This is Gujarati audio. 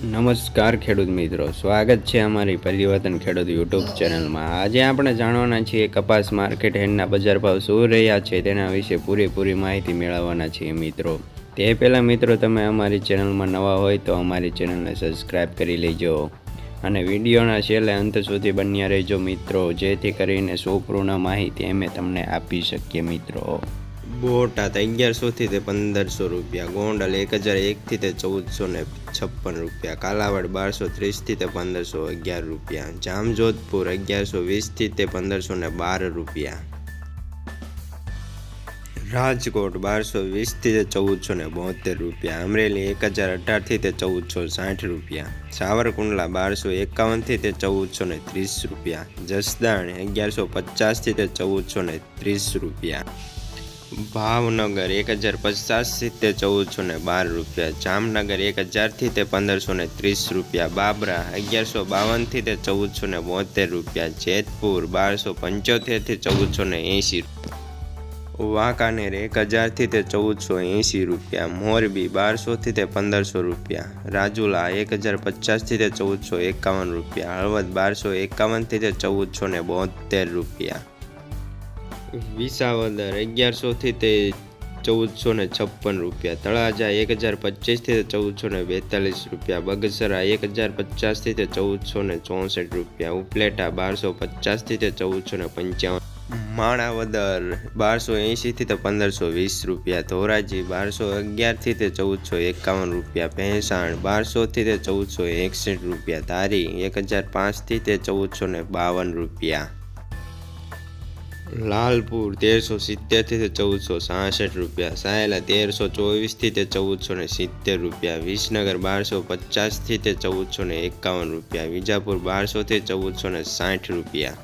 નમસ્કાર ખેડૂત મિત્રો, સ્વાગત છે અમારી પરિવર્તન ખેડૂત યુટ્યુબ ચેનલમાં। આજે આપણે જાણવાના છીએ કપાસ માર્કેટ યાર્ડના બજાર ભાવ શું રહ્યા છે તેના વિશે પૂરેપૂરી માહિતી મેળવવાના છીએ મિત્રો। તે પહેલાં મિત્રો, તમે અમારી ચેનલમાં નવા હોય તો અમારી ચેનલને સબસ્ક્રાઈબ કરી લેજો અને વિડીયોના છેલ્લે અંત સુધી બન્યા રહેજો મિત્રો, જેથી કરીને સંપૂર્ણ માહિતી અમે તમને આપી શકીએ મિત્રો। બોટાદ 1100 થી 1500 રૂપિયા, ગોંડલ 1001 થી 1456 રૂપિયા, કાલાવાડ 1230 થી 1511 રૂપિયા, જામજોધપુર 1120 થી 1512 રૂપિયા, રાજકોટ 1220 થી 1472 રૂપિયા, અમરેલી 1018 થી 1460 રૂપિયા, સાવરકુંડલા 1251 થી 1430 રૂપિયા, જસદણ 1150 થી 1430 રૂપિયા, ભાવનગર 1050 થી 1412 રૂપિયા, જામનગર 1000 થી 1530 રૂપિયા, બાબરા 1152 થી 1472 રૂપિયા, જેતપુર 1275 થી 1480, વાંકાનેર 1000 થી 1480 રૂપિયા, મોરબી 1200 થી 1500 રૂપિયા, રાજુલા 1050 થી 1451 રૂપિયા, હળવદ 1251 થી 1472 રૂપિયા, વિસાવદર 1100 થી 1456 રૂપિયા, તળાજા 1025 થી 1442 રૂપિયા, બગસરા 1050 થી 1464 રૂપિયા, ઉપલેટા 1250 થી 1455, માણાવદર 1280 થી 1520 રૂપિયા, ધોરાજી 1211 થી 1451 રૂપિયા, ભેંસાણ 1200 થી 1461 રૂપિયા, ધારી 1005 થી 1452 રૂપિયા, લાલપુર 1370 થી 1466 રૂપિયા, સાયલા 1324 થી 1470 રૂપિયા, વિસનગર 1250 થી 1451 રૂપિયા, વિજાપુર 1200 થી 1460 રૂપિયા।